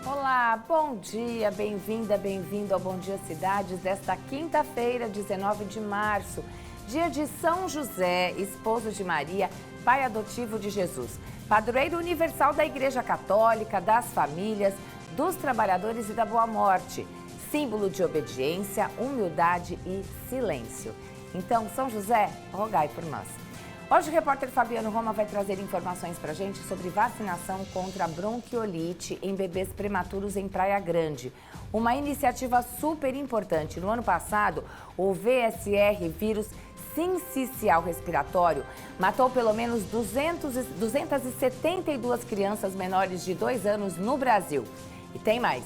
Olá, bom dia, bem-vinda, bem-vindo ao Bom Dia Cidades desta quinta-feira, 19 de março, dia de São José, esposo de Maria, pai adotivo de Jesus, padroeiro universal da Igreja Católica, das famílias, dos trabalhadores e da boa morte, símbolo de obediência, humildade e silêncio. Então, São José, rogai por nós. Hoje o repórter Fabiano Roma vai trazer informações para a gente sobre vacinação contra a bronquiolite em bebês prematuros em Praia Grande. Uma iniciativa super importante. No ano passado, o VSR, vírus sincicial respiratório, matou pelo menos 272 crianças menores de 2 anos no Brasil. E tem mais.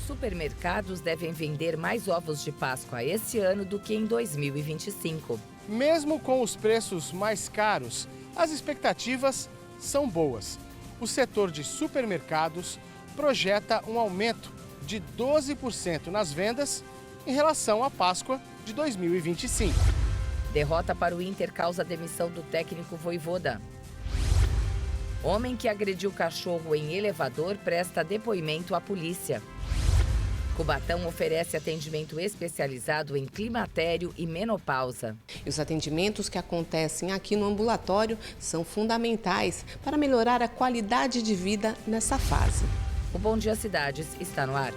Supermercados devem vender mais ovos de Páscoa esse ano do que em 2025. Mesmo com os preços mais caros, as expectativas são boas. O setor de supermercados projeta um aumento de 12% nas vendas em relação à Páscoa de 2025. Derrota para o Inter causa demissão do técnico Vojvoda. Homem que agrediu cachorro em elevador presta depoimento à polícia. Cubatão oferece atendimento especializado em climatério e menopausa. Os atendimentos que acontecem aqui no ambulatório são fundamentais para melhorar a qualidade de vida nessa fase. O Bom Dia Cidades está no ar.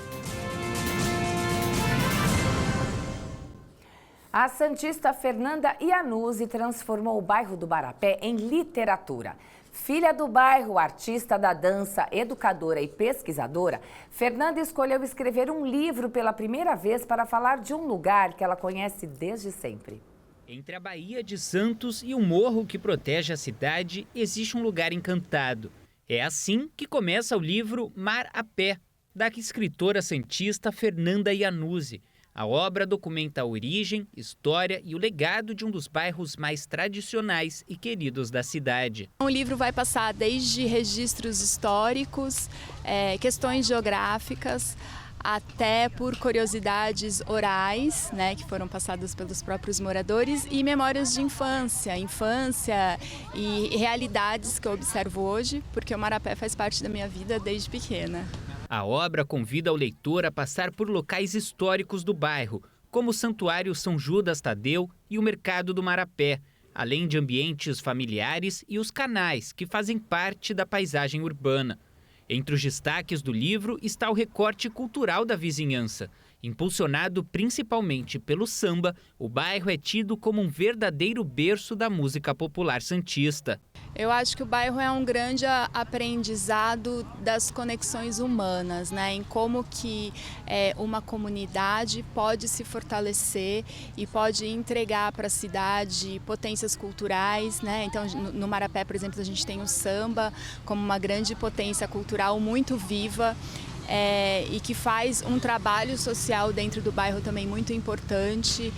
A santista Fernanda Iannuzzi transformou o bairro do Marapé em literatura. Filha do bairro, artista da dança, educadora e pesquisadora, Fernanda escolheu escrever um livro pela primeira vez para falar de um lugar que ela conhece desde sempre. Entre a Baía de Santos e o morro que protege a cidade, existe um lugar encantado. É assim que começa o livro Mar a Pé, da escritora santista Fernanda Iannuzzi. A obra documenta a origem, história e o legado de um dos bairros mais tradicionais e queridos da cidade. O livro vai passar desde registros históricos, questões geográficas, até por curiosidades orais, né, que foram passadas pelos próprios moradores, e memórias de infância e realidades que eu observo hoje, porque o Marapé faz parte da minha vida desde pequena. A obra convida o leitor a passar por locais históricos do bairro, como o Santuário São Judas Tadeu e o Mercado do Marapé, além de ambientes familiares e os canais que fazem parte da paisagem urbana. Entre os destaques do livro está o recorte cultural da vizinhança. Impulsionado principalmente pelo samba, o bairro é tido como um verdadeiro berço da música popular santista. Eu acho que o bairro é um grande aprendizado das conexões humanas, né? Em como que uma comunidade pode se fortalecer e pode entregar para a cidade potências culturais, né? Então, no Marapé, por exemplo, a gente tem o samba como uma grande potência cultural muito viva. E que faz um trabalho social dentro do bairro também muito importante.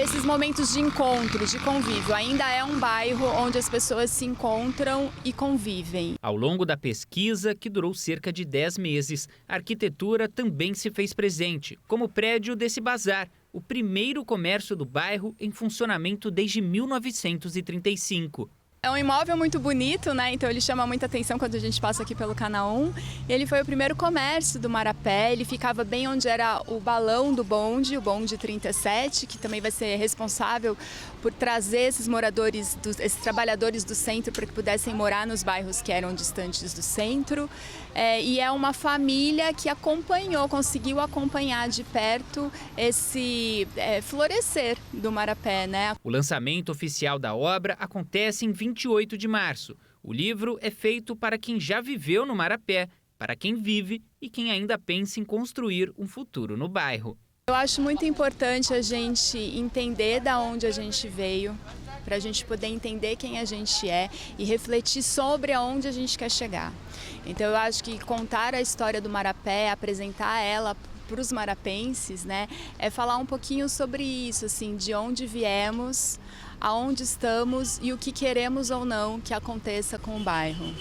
Esses momentos de encontro, de convívio, ainda é um bairro onde as pessoas se encontram e convivem. Ao longo da pesquisa, que durou cerca de 10 meses, a arquitetura também se fez presente, como o prédio desse bazar, o primeiro comércio do bairro em funcionamento desde 1935. É um imóvel muito bonito, né? Então ele chama muita atenção quando a gente passa aqui pelo Canal 1. Ele foi o primeiro comércio do Marapé, ele ficava bem onde era o balão do bonde, o bonde 37, que também vai ser responsável por trazer esses moradores, esses trabalhadores do centro para que pudessem morar nos bairros que eram distantes do centro. E é uma família que conseguiu acompanhar de perto esse florescer do Marapé, né? O lançamento oficial da obra acontece em 28 de março. O livro é feito para quem já viveu no Marapé, para quem vive e quem ainda pensa em construir um futuro no bairro. Eu acho muito importante a gente entender de onde a gente veio, para a gente poder entender quem a gente é e refletir sobre aonde a gente quer chegar. Então eu acho que contar a história do Marapé, apresentar ela para os marapenses, né, é falar um pouquinho sobre isso, assim, de onde viemos, aonde estamos e o que queremos ou não que aconteça com o bairro.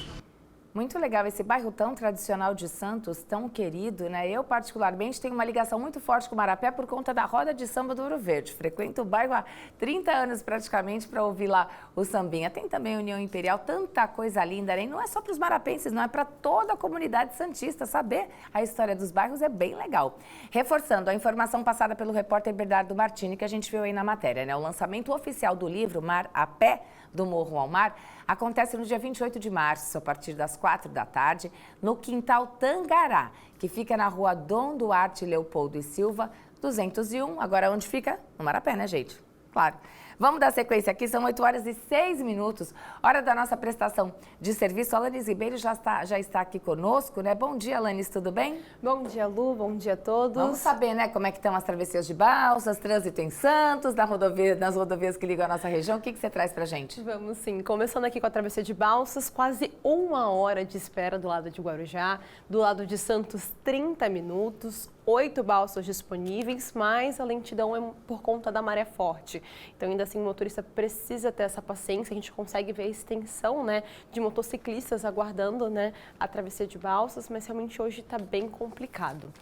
Muito legal esse bairro tão tradicional de Santos, tão querido, né? Eu, particularmente, tenho uma ligação muito forte com o Marapé por conta da roda de samba do Ouro Verde. Frequento o bairro há 30 anos, praticamente, para ouvir lá o sambinha. Tem também União Imperial, tanta coisa linda, né? Não é só para os marapenses, não é para toda a comunidade santista. Saber a história dos bairros é bem legal. Reforçando a informação passada pelo repórter Bernardo Martini, que a gente viu aí na matéria, né? O lançamento oficial do livro Mar a Pé, do Morro ao Mar, acontece no dia 28 de março, a partir das 4 da tarde, no Quintal Tangará, que fica na rua Dom Duarte Leopoldo e Silva, 201. Agora, onde fica? No Marapé, né, gente? Claro. Vamos dar sequência aqui, são 8 horas e 6 minutos, hora da nossa prestação de serviço. A Alanis Ribeiro já está aqui conosco, né? Bom dia, Alanis, tudo bem? Bom dia, Lu, bom dia a todos. Vamos saber, né, como é que estão as travessias de balsas, trânsito em Santos, nas rodovias que ligam a nossa região. O que você traz pra gente? Vamos sim, começando aqui com a travessia de balsas, quase 1 hora de espera do lado de Guarujá, do lado de Santos 30 minutos, 8 balsas disponíveis, mas a lentidão é por conta da maré forte. Então, ainda assim, o motorista precisa ter essa paciência. A gente consegue ver a extensão, né, de motociclistas aguardando, né, a travessia de balsas, mas realmente hoje está bem complicado.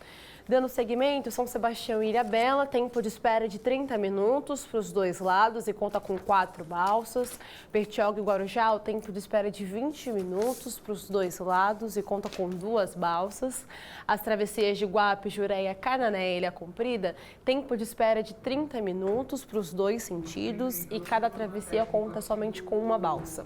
Dando seguimento, São Sebastião e Ilhabela, tempo de espera de 30 minutos para os dois lados e conta com 4 balsas. Bertioga e Guarujá, o tempo de espera de 20 minutos para os dois lados e conta com 2 balsas. As travessias de Guape, Jureia, Canané e Ilha Comprida, tempo de espera de 30 minutos para os 2 sentidos e cada travessia conta somente com 1 balsa.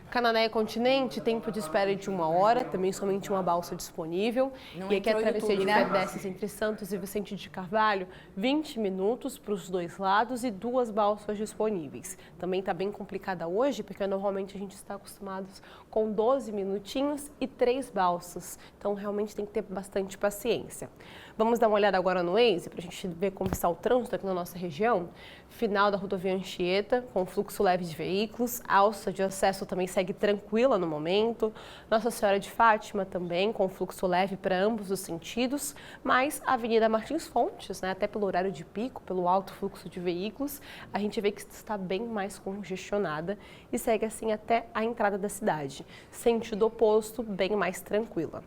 Canané e Continente, tempo de espera de 1 hora, também somente 1 balsa disponível. Não e aqui a travessia de né? pedestres entre Santos e Vicente de Carvalho, 20 minutos para os dois lados e 2 balsas disponíveis. Também está bem complicada hoje, porque normalmente a gente está acostumado com 12 minutinhos e 3 balsas. Então, realmente tem que ter bastante paciência. Vamos dar uma olhada agora no Waze, para a gente ver como está o trânsito aqui na nossa região. Final da rodovia Anchieta, com fluxo leve de veículos. A alça de acesso também segue tranquila no momento. Nossa Senhora de Fátima também, com fluxo leve para ambos os sentidos. Mas a Avenida Martins Fontes, né, até pelo horário de pico, pelo alto fluxo de veículos, a gente vê que está bem mais congestionada e segue assim até a entrada da cidade. Sentido oposto, bem mais tranquila.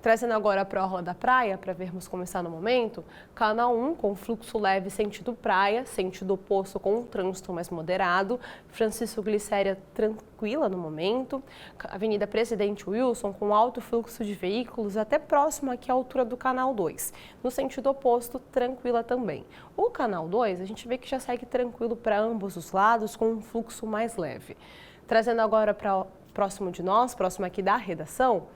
Trazendo agora para a orla da praia, para vermos como está no momento, Canal 1 com fluxo leve sentido praia, sentido oposto com um trânsito mais moderado, Francisco Glicéria tranquila no momento, Avenida Presidente Wilson com alto fluxo de veículos até próximo aqui à altura do Canal 2, no sentido oposto tranquila também. O Canal 2 a gente vê que já segue tranquilo para ambos os lados com um fluxo mais leve. Trazendo agora para próximo de nós, próximo aqui da redação,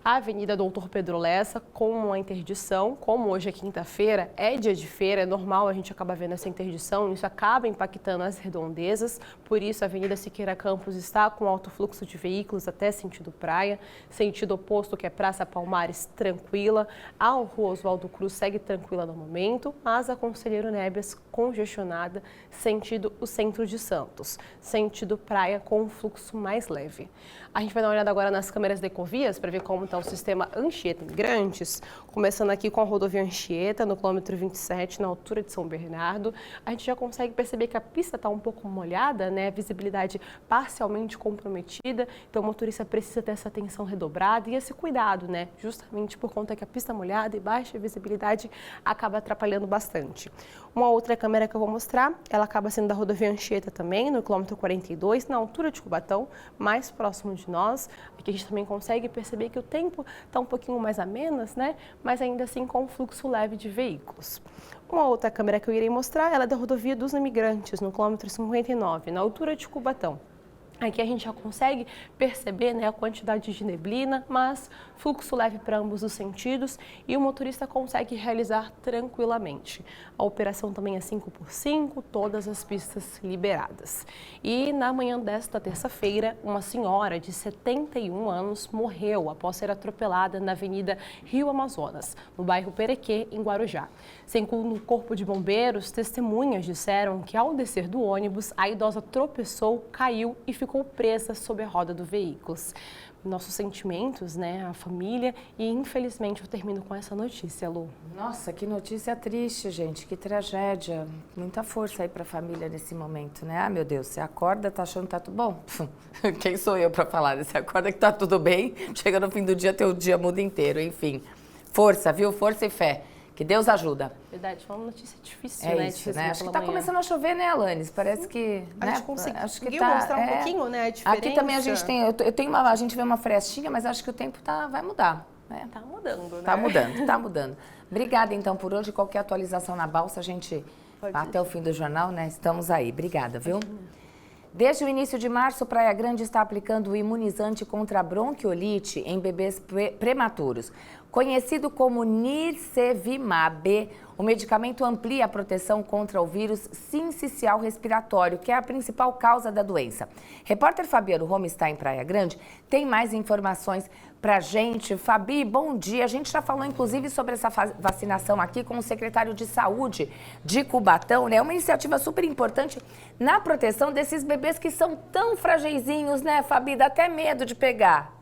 a Avenida Doutor Pedro Lessa com uma interdição, como hoje é quinta-feira, é dia de feira, é normal a gente acabar vendo essa interdição, isso acaba impactando as redondezas, por isso a Avenida Siqueira Campos está com alto fluxo de veículos até sentido praia, sentido oposto que é Praça Palmares tranquila, a Rua Oswaldo Cruz segue tranquila no momento, mas a Conselheiro Nébias congestionada, sentido o centro de Santos, sentido praia com um fluxo mais leve. A gente vai dar uma olhada agora nas câmeras da Ecovias para ver como está o sistema Anchieta Imigrantes, começando aqui com a rodovia Anchieta, no quilômetro 27, na altura de São Bernardo. A gente já consegue perceber que a pista está um pouco molhada, né? A visibilidade parcialmente comprometida, então o motorista precisa ter essa atenção redobrada e esse cuidado, né? Justamente por conta que a pista molhada e baixa visibilidade acaba atrapalhando bastante. Uma outra câmera que eu vou mostrar, ela acaba sendo da rodovia Anchieta também, no quilômetro 42, na altura de Cubatão, mais próximo de nós. Aqui a gente também consegue perceber que o tempo está um pouquinho mais ameno, né? Mas ainda assim com um fluxo leve de veículos. Uma outra câmera que eu irei mostrar, ela é da rodovia dos Imigrantes, no quilômetro 59, na altura de Cubatão. Aqui a gente já consegue perceber, né, a quantidade de neblina, mas fluxo leve para ambos os sentidos e o motorista consegue realizar tranquilamente. A operação também é 5x5, todas as pistas liberadas. E na manhã desta terça-feira, uma senhora de 71 anos morreu após ser atropelada na Avenida Rio Amazonas, no bairro Perequê, em Guarujá. Segundo o Corpo de Bombeiros, testemunhas disseram que ao descer do ônibus, a idosa tropeçou, caiu e ficou ficou presa sob a roda do veículo. Nossos sentimentos, né, a família, e infelizmente eu termino com essa notícia, Lu. Nossa, que notícia triste, gente, que tragédia. Muita força aí para a família nesse momento, né? Ah, meu Deus, você acorda, tá achando que tá tudo bom? Quem sou eu para falar? Você acorda que tá tudo bem, chega no fim do dia, teu dia muda inteiro, enfim. Força, viu? Força e fé. Que Deus ajuda. Verdade, foi uma notícia difícil, É né? isso, né? Acho que tá começando a chover, né, Alanis? Parece que... A né? gente conseguiu acho que tá, mostrar um pouquinho, né, a diferença. Aqui também a gente tem... a gente vê uma frestinha, mas acho que o tempo vai mudar, né? Tá mudando, né? Tá mudando, tá mudando. Obrigada, então, por hoje. Qualquer atualização na Balsa, a gente... Até o fim do jornal, né? Estamos aí. Obrigada, viu? Desde o início de março, Praia Grande está aplicando o imunizante contra a bronquiolite em bebês prematuros. Conhecido como Nirsevimab, o medicamento amplia a proteção contra o vírus sincicial respiratório, que é a principal causa da doença. Repórter Fabiano Rome está em Praia Grande, tem mais informações pra gente. Fabi, bom dia. A gente já falou, inclusive, sobre essa vacinação aqui com o secretário de Saúde de Cubatão, né? É uma iniciativa super importante na proteção desses bebês que são tão fragilzinhos, né, Fabi? Dá até medo de pegar.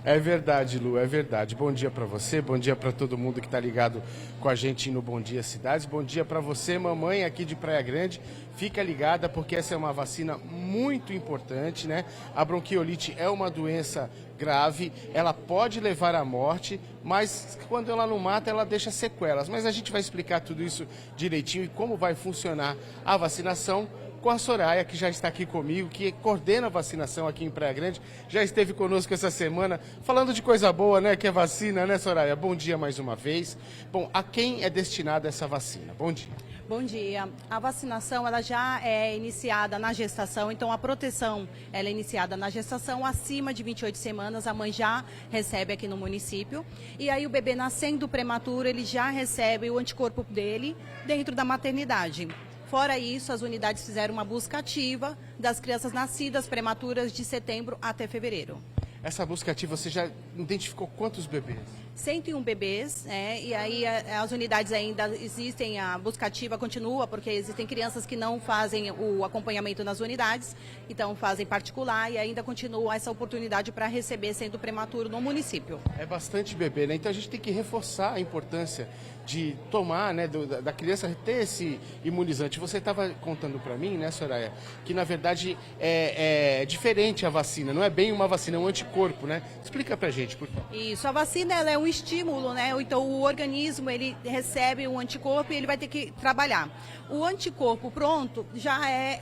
É verdade, Lu, é verdade. Bom dia para você, bom dia para todo mundo que está ligado com a gente no Bom Dia Cidades. Bom dia para você, mamãe aqui de Praia Grande. Fica ligada porque essa é uma vacina muito importante, né? A bronquiolite é uma doença grave, ela pode levar à morte, mas quando ela não mata, ela deixa sequelas. Mas a gente vai explicar tudo isso direitinho e como vai funcionar a vacinação com a Soraya, que já está aqui comigo, que coordena a vacinação aqui em Praia Grande, já esteve conosco essa semana, falando de coisa boa, né, que é vacina, né, Soraya? Bom dia mais uma vez. Bom, a quem é destinada essa vacina? Bom dia. Bom dia. A vacinação ela já é iniciada na gestação, então a proteção ela é iniciada na gestação, acima de 28 semanas a mãe já recebe aqui no município. E aí o bebê nascendo prematuro, ele já recebe o anticorpo dele dentro da maternidade. Fora isso, as unidades fizeram uma busca ativa das crianças nascidas prematuras de setembro até fevereiro. Essa busca ativa, você já identificou quantos bebês? 101 bebês, né? E aí as unidades ainda existem, a busca ativa continua, porque existem crianças que não fazem o acompanhamento nas unidades, então fazem particular e ainda continua essa oportunidade para receber sendo prematuro no município. É bastante bebê, né? Então a gente tem que reforçar a importância de tomar, né, da criança ter esse imunizante. Você estava contando para mim, né, Soraya, que na verdade é diferente a vacina, não é bem uma vacina, é um anticorpo, né? Explica pra gente, por favor. Isso, a vacina ela é um estímulo, né? Então o organismo ele recebe um anticorpo e ele vai ter que trabalhar. O anticorpo pronto já é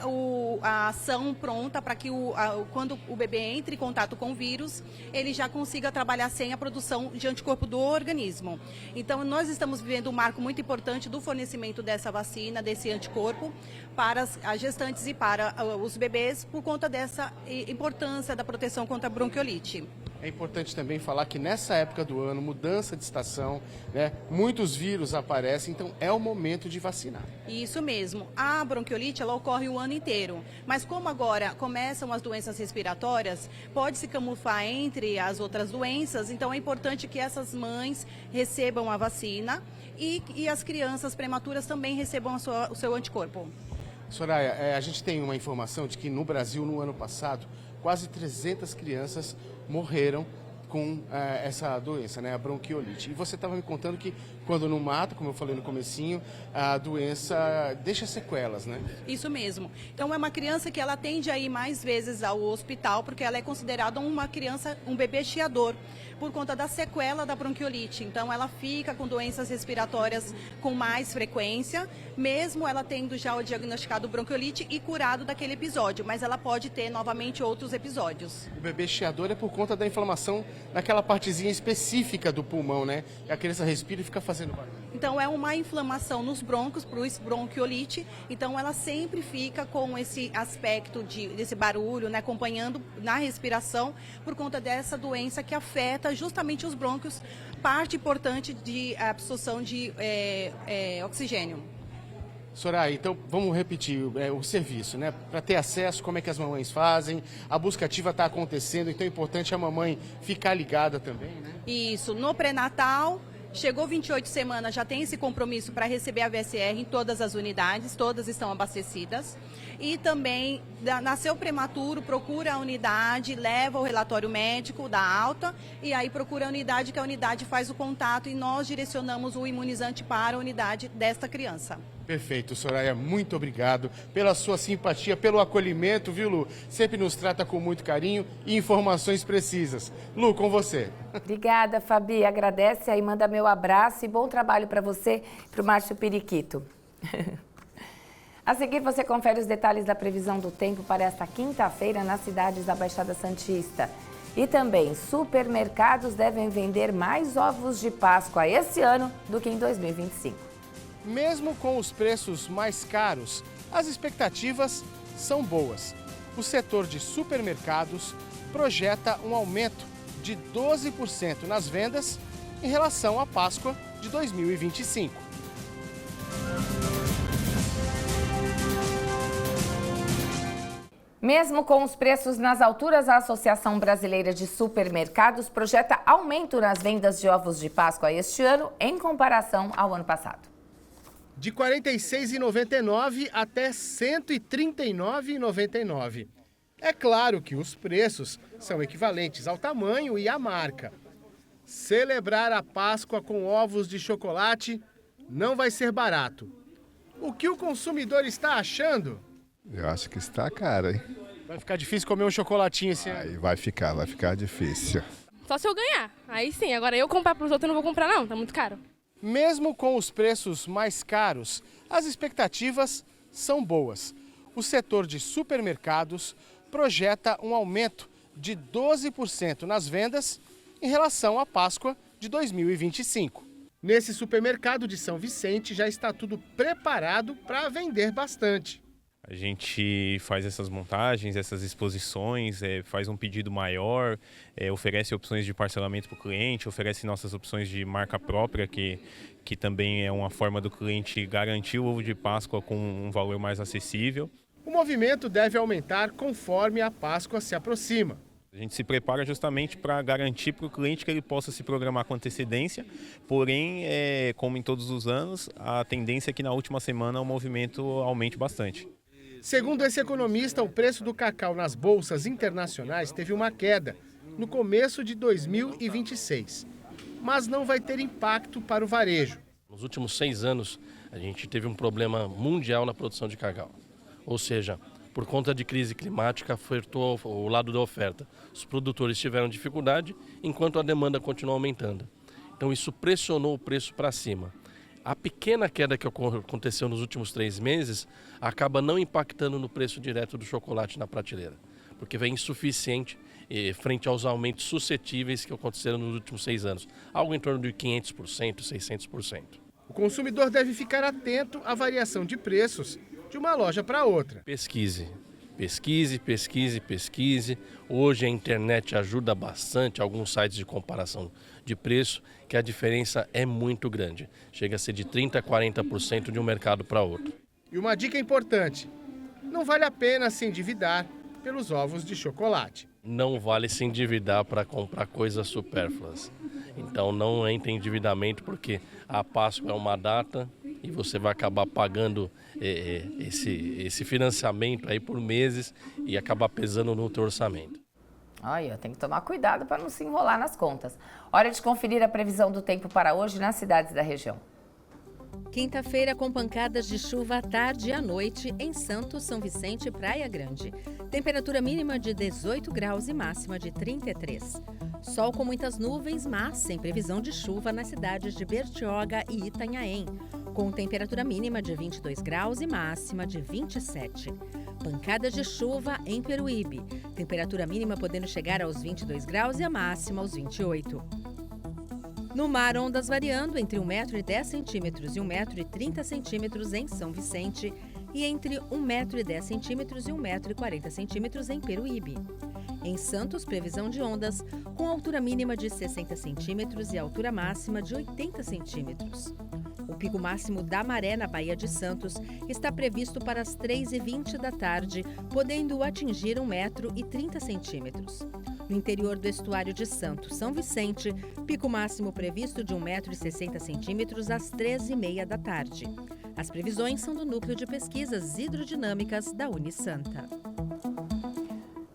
a ação pronta para que quando o bebê entre em contato com o vírus, ele já consiga trabalhar sem a produção de anticorpo do organismo. Então nós estamos vivendo um marco muito importante do fornecimento dessa vacina, desse anticorpo, para as gestantes e para os bebês, por conta dessa importância da proteção contra a bronquiolite. É importante também falar que nessa época do ano, mudança de estação, né, muitos vírus aparecem, então é o momento de vacinar. Isso mesmo. A bronquiolite ela ocorre o ano inteiro, mas como agora começam as doenças respiratórias, pode se camuflar entre as outras doenças, então é importante que essas mães recebam a vacina e as crianças prematuras também recebam o seu anticorpo. Soraya, a gente tem uma informação de que no Brasil, no ano passado, quase 300 crianças morreram com essa doença, né, a bronquiolite. E você estava me contando que quando não mata, como eu falei no comecinho, a doença deixa sequelas, né? Isso mesmo. Então é uma criança que ela tende a ir mais vezes ao hospital, porque ela é considerada uma criança, um bebê chiador, por conta da sequela da bronquiolite. Então ela fica com doenças respiratórias com mais frequência, mesmo ela tendo já o diagnosticado bronquiolite e curado daquele episódio, mas ela pode ter novamente outros episódios. O bebê chiador é por conta da inflamação naquela partezinha específica do pulmão, né? A criança respira e fica fazendo barulho. Então é uma inflamação nos brônquios, por isso bronquiolite. Então ela sempre fica com esse aspecto desse barulho, né, acompanhando na respiração, por conta dessa doença que afeta justamente os brônquios, parte importante de absorção de oxigênio. Soraya, então vamos repetir o serviço, né? Para ter acesso, como é que as mamães fazem? A busca ativa está acontecendo, então é importante a mamãe ficar ligada também, né? Isso, no pré-natal, Chegou 28 semanas, já tem esse compromisso para receber a VSR em todas as unidades, todas estão abastecidas. E também, nasceu prematuro, procura a unidade, leva o relatório médico da alta e aí procura a unidade, que a unidade faz o contato e nós direcionamos o imunizante para a unidade desta criança. Perfeito, Soraya, muito obrigado pela sua simpatia, pelo acolhimento, viu, Lu? Sempre nos trata com muito carinho e informações precisas. Lu, com você. Obrigada, Fabi. Agradece aí, manda meu abraço e bom trabalho para você e para o Márcio Periquito. A seguir, você confere os detalhes da previsão do tempo para esta quinta-feira nas cidades da Baixada Santista. E também, supermercados devem vender mais ovos de Páscoa esse ano do que em 2025. Mesmo com os preços mais caros, as expectativas são boas. O setor de supermercados projeta um aumento de 12% nas vendas em relação à Páscoa de 2025. Mesmo com os preços nas alturas, a Associação Brasileira de Supermercados projeta aumento nas vendas de ovos de Páscoa este ano em comparação ao ano passado. De R$ 46,99 até R$ 139,99. É claro que os preços são equivalentes ao tamanho e à marca. Celebrar a Páscoa com ovos de chocolate não vai ser barato. O que o consumidor está achando? Eu acho que está caro, hein? Vai ficar difícil comer um chocolatinho esse ano. Aí vai ficar difícil. Só se eu ganhar, aí sim. Agora eu comprar para os outros eu não vou comprar não, tá muito caro. Mesmo com os preços mais caros, as expectativas são boas. O setor de supermercados projeta um aumento de 12% nas vendas em relação à Páscoa de 2025. Nesse supermercado de São Vicente já está tudo preparado para vender bastante. A gente faz essas montagens, essas exposições, faz um pedido maior, oferece opções de parcelamento para o cliente, oferece nossas opções de marca própria, que também é uma forma do cliente garantir o ovo de Páscoa com um valor mais acessível. O movimento deve aumentar conforme a Páscoa se aproxima. A gente se prepara justamente para garantir para o cliente que ele possa se programar com antecedência, porém, como em todos os anos, a tendência é que na última semana o movimento aumente bastante. Segundo esse economista, o preço do cacau nas bolsas internacionais teve uma queda no começo de 2026, mas não vai ter impacto para o varejo. Nos últimos 6 anos, a gente teve um problema mundial na produção de cacau, ou seja, por conta de crise climática, afetou o lado da oferta. Os produtores tiveram dificuldade, enquanto a demanda continuou aumentando. Então isso pressionou o preço para cima. A pequena queda que aconteceu nos últimos 3 meses acaba não impactando no preço direto do chocolate na prateleira, porque vem insuficiente frente aos aumentos suscetíveis que aconteceram nos últimos 6 anos, algo em torno de 500%, 600%. O consumidor deve ficar atento à variação de preços de uma loja para outra. Pesquise. Hoje a internet ajuda bastante, alguns sites de comparação de preço, que a diferença é muito grande. Chega a ser de 30% a 40% de um mercado para outro. E uma dica importante, não vale a pena se endividar pelos ovos de chocolate. Não vale se endividar para comprar coisas supérfluas. Então não entre em endividamento, porque a Páscoa é uma data e você vai acabar pagando esse financiamento aí por meses e acabar pesando no teu orçamento. Olha, tem que tomar cuidado para não se enrolar nas contas. Hora de conferir a previsão do tempo para hoje nas cidades da região. Quinta-feira com pancadas de chuva à tarde e à noite em Santos, São Vicente e Praia Grande. Temperatura mínima de 18 graus e máxima de 33. Sol com muitas nuvens, mas sem previsão de chuva nas cidades de Bertioga e Itanhaém, com temperatura mínima de 22 graus e máxima de 27. Pancadas de chuva em Peruíbe. Temperatura mínima podendo chegar aos 22 graus e a máxima aos 28. No mar, ondas variando entre 1,10 m e 1,30 m em São Vicente e entre 1,10 m e 1,40 m em Peruíbe. Em Santos, previsão de ondas com altura mínima de 60 centímetros e altura máxima de 80 centímetros. O pico máximo da maré na Baía de Santos está previsto para as 3h20 da tarde, podendo atingir 1,30 m. No interior do estuário de Santos, São Vicente, pico máximo previsto de 1,60 m às 13h30 da tarde. As previsões são do Núcleo de Pesquisas Hidrodinâmicas da Unisanta.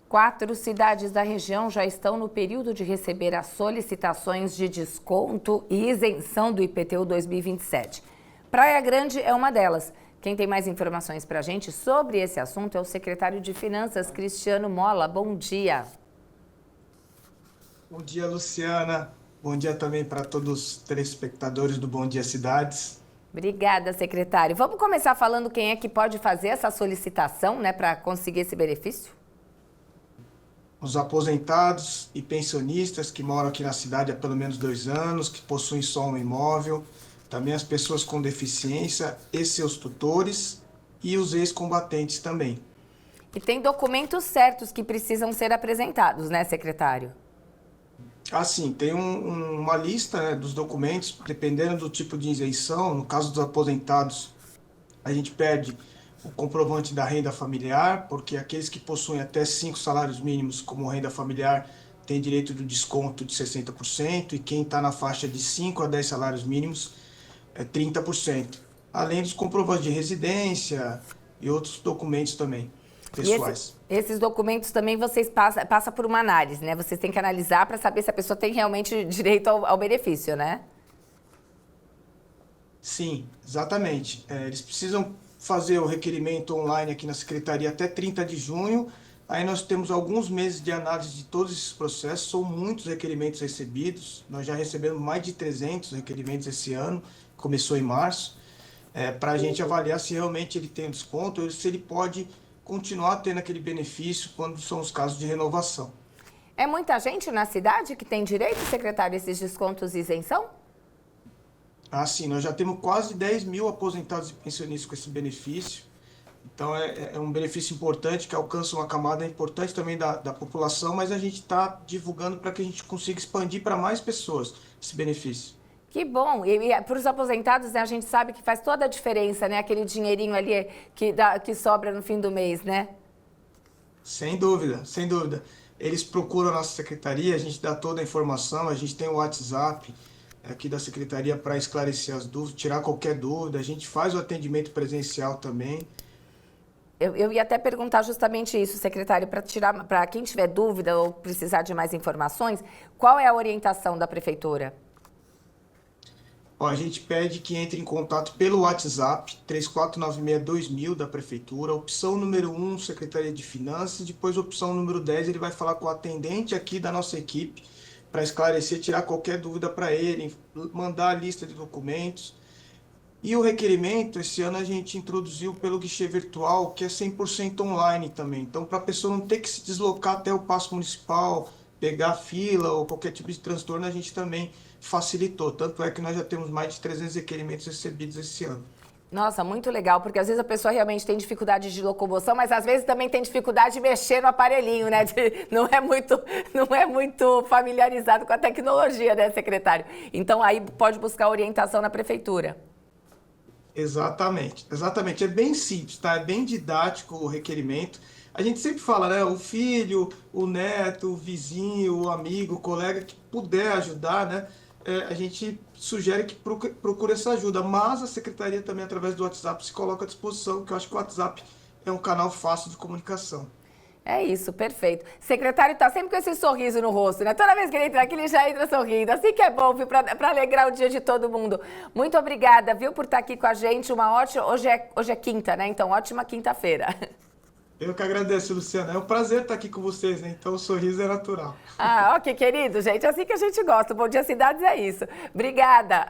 4 cidades da região já estão no período de receber as solicitações de desconto e isenção do IPTU 2027. Praia Grande é uma delas. Quem tem mais informações para a gente sobre esse assunto é o secretário de Finanças, Cristiano Mola. Bom dia. Bom dia, Luciana. Bom dia também para todos os telespectadores do Bom Dia Cidades. Obrigada, secretário. Vamos começar falando quem é que pode fazer essa solicitação, né, para conseguir esse benefício? Os aposentados e pensionistas que moram aqui na cidade há pelo menos 2 anos, que possuem só um imóvel, também as pessoas com deficiência e seus tutores e os ex-combatentes também. E tem documentos certos que precisam ser apresentados, né, secretário? Sim, tem uma lista, né, dos documentos, dependendo do tipo de isenção. No caso dos aposentados, a gente pede o comprovante da renda familiar, porque aqueles que possuem até 5 salários mínimos como renda familiar têm direito do desconto de 60%, e quem está na faixa de 5 a 10 salários mínimos é 30%. Além dos comprovantes de residência e outros documentos também pessoais. Esses documentos também vocês passam por uma análise, né? Vocês têm que analisar para saber se a pessoa tem realmente direito ao benefício, né? Sim, exatamente. Eles precisam fazer o requerimento online aqui na Secretaria até 30 de junho. Aí nós temos alguns meses de análise de todos esses processos. São muitos requerimentos recebidos. Nós já recebemos mais de 300 requerimentos esse ano, começou em março, para a gente avaliar se realmente ele tem desconto ou se ele pode continuar tendo aquele benefício quando são os casos de renovação. É muita gente na cidade que tem direito, secretário, a esses descontos e isenção? Sim, nós já temos quase 10 mil aposentados e pensionistas com esse benefício. Então é um benefício importante que alcança uma camada importante também da população, mas a gente está divulgando para que a gente consiga expandir para mais pessoas esse benefício. Que bom! E para os aposentados, né, a gente sabe que faz toda a diferença, né? Aquele dinheirinho ali que sobra no fim do mês, né? Sem dúvida, sem dúvida. Eles procuram a nossa secretaria, a gente dá toda a informação, a gente tem o WhatsApp aqui da secretaria para esclarecer as dúvidas, tirar qualquer dúvida, a gente faz o atendimento presencial também. Eu ia até perguntar justamente isso, secretário, para quem tiver dúvida ou precisar de mais informações, qual é a orientação da prefeitura? A gente pede que entre em contato pelo WhatsApp, 3496-2000 da Prefeitura, opção número 1, Secretaria de Finanças, depois opção número 10, ele vai falar com o atendente aqui da nossa equipe para esclarecer, tirar qualquer dúvida para ele, mandar a lista de documentos. E o requerimento, esse ano a gente introduziu pelo guichê virtual, que é 100% online também. Então, para a pessoa não ter que se deslocar até o Paço Municipal, pegar fila ou qualquer tipo de transtorno, a gente também facilitou. Tanto é que nós já temos mais de 300 requerimentos recebidos esse ano. Nossa, muito legal, porque às vezes a pessoa realmente tem dificuldade de locomoção, mas às vezes também tem dificuldade de mexer no aparelhinho, né? Não é muito familiarizado com a tecnologia, né, secretário? Então aí pode buscar orientação na prefeitura. Exatamente, exatamente. É bem simples, tá? É bem didático o requerimento. A gente sempre fala, né? O filho, o neto, o vizinho, o amigo, o colega que puder ajudar, né? A gente sugere que procure essa ajuda, mas a secretaria também, através do WhatsApp, se coloca à disposição, porque eu acho que o WhatsApp é um canal fácil de comunicação. É isso, perfeito. Secretário está sempre com esse sorriso no rosto, né? Toda vez que ele entra aqui, ele já entra sorrindo. Assim que é bom, viu? Para alegrar o dia de todo mundo. Muito obrigada, viu, por estar aqui com a gente. Uma ótima... Hoje é quinta, né? Então, ótima quinta-feira. Eu que agradeço, Luciana. É um prazer estar aqui com vocês, né? Então o sorriso é natural. Ó, que querido, gente. Assim que a gente gosta. O Bom Dia Cidades é isso. Obrigada.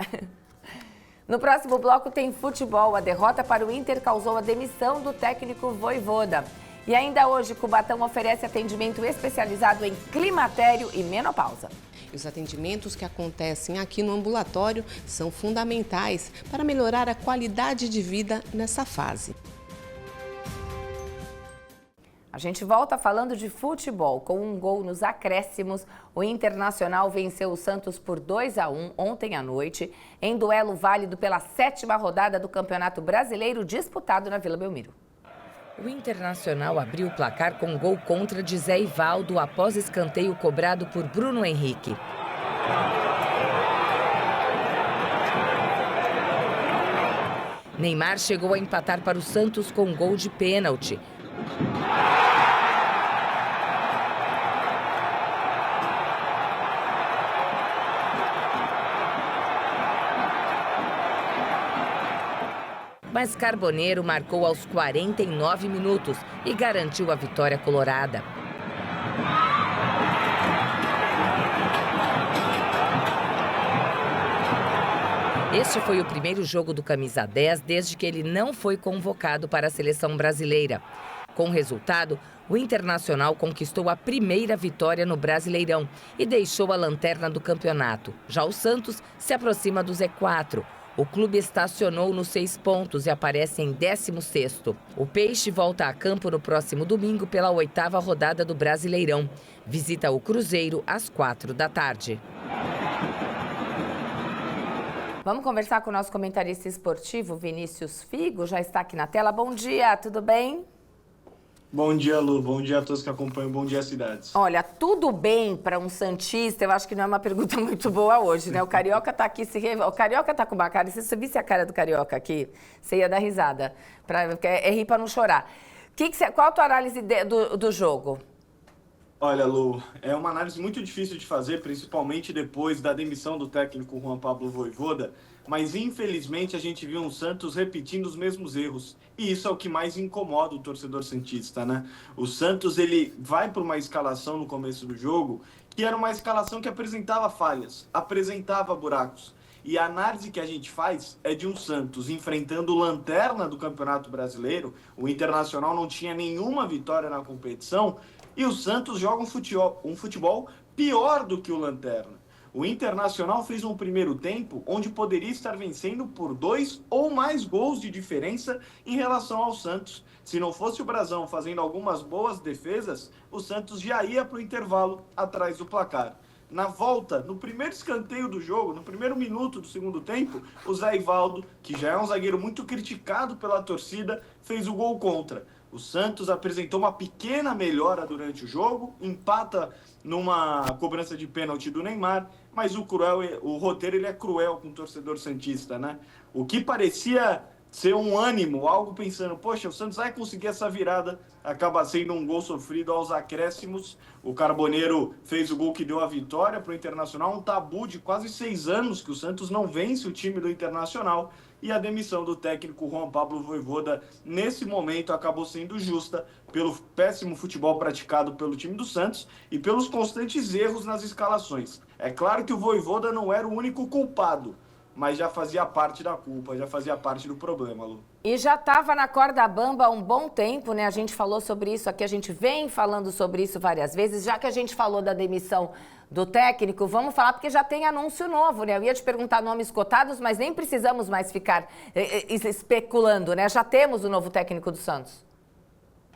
No próximo bloco tem futebol. A derrota para o Inter causou a demissão do técnico Vojvoda. E ainda hoje, Cubatão oferece atendimento especializado em climatério e menopausa. Os atendimentos que acontecem aqui no ambulatório são fundamentais para melhorar a qualidade de vida nessa fase. A gente volta falando de futebol. Com um gol nos acréscimos, o Internacional venceu o Santos por 2-1 ontem à noite, em duelo válido pela 7ª rodada do Campeonato Brasileiro disputado na Vila Belmiro. O Internacional abriu o placar com gol contra de Zé Ivaldo após escanteio cobrado por Bruno Henrique. Neymar chegou a empatar para o Santos com gol de pênalti. Mas Carboneiro marcou aos 49 minutos e garantiu a vitória colorada. Este foi o primeiro jogo do camisa 10 desde que ele não foi convocado para a seleção brasileira. Com o resultado, o Internacional conquistou a primeira vitória no Brasileirão e deixou a lanterna do campeonato. Já o Santos se aproxima do Z4. O clube estacionou nos 6 pontos e aparece em 16º. O Peixe volta a campo no próximo domingo pela 8ª rodada do Brasileirão. Visita o Cruzeiro às 16h. Vamos conversar com o nosso comentarista esportivo, Vinícius Figo, já está aqui na tela. Bom dia, tudo bem? Bom dia, Lu. Bom dia a todos que acompanham. Bom dia, Cidades. Olha, tudo bem para um santista? Eu acho que não é uma pergunta muito boa hoje, né? O Carioca tá aqui o Carioca tá com uma cara. Se você visse a cara do Carioca aqui, você ia dar risada. É rir para não chorar. Qual a tua análise do jogo? Olha, Lu, é uma análise muito difícil de fazer, principalmente depois da demissão do técnico Juan Pablo Vojvoda, mas infelizmente a gente viu um Santos repetindo os mesmos erros. E isso é o que mais incomoda o torcedor santista, né? O Santos, ele vai para uma escalação no começo do jogo, que era uma escalação que apresentava falhas, apresentava buracos. E a análise que a gente faz é de um Santos enfrentando o lanterna do Campeonato Brasileiro. O Internacional não tinha nenhuma vitória na competição e o Santos joga um futebol pior do que o lanterna. O Internacional fez um primeiro tempo onde poderia estar vencendo por 2 ou mais gols de diferença em relação ao Santos. Se não fosse o Brasão fazendo algumas boas defesas, o Santos já ia para o intervalo atrás do placar. Na volta, no primeiro escanteio do jogo, no primeiro minuto do segundo tempo, o Zé Ivaldo, que já é um zagueiro muito criticado pela torcida, fez o gol contra. O Santos apresentou uma pequena melhora durante o jogo, empata numa cobrança de pênalti do Neymar, mas o roteiro ele é cruel com o torcedor santista, né? O que parecia ser um ânimo, algo pensando, poxa, o Santos vai conseguir essa virada, acaba sendo um gol sofrido aos acréscimos. O Carboneiro fez o gol que deu a vitória para o Internacional, um tabu de quase 6 anos que o Santos não vence o time do Internacional. E a demissão do técnico Juan Pablo Vojvoda, nesse momento, acabou sendo justa pelo péssimo futebol praticado pelo time do Santos e pelos constantes erros nas escalações. É claro que o Vojvoda não era o único culpado, mas já fazia parte da culpa, já fazia parte do problema, Lu. E já estava na corda bamba há um bom tempo, né? A gente falou sobre isso aqui, a gente vem falando sobre isso várias vezes. Já que a gente falou da demissão do técnico, vamos falar porque já tem anúncio novo, né? Eu ia te perguntar nomes cotados, mas nem precisamos mais ficar especulando, né? Já temos o novo técnico do Santos.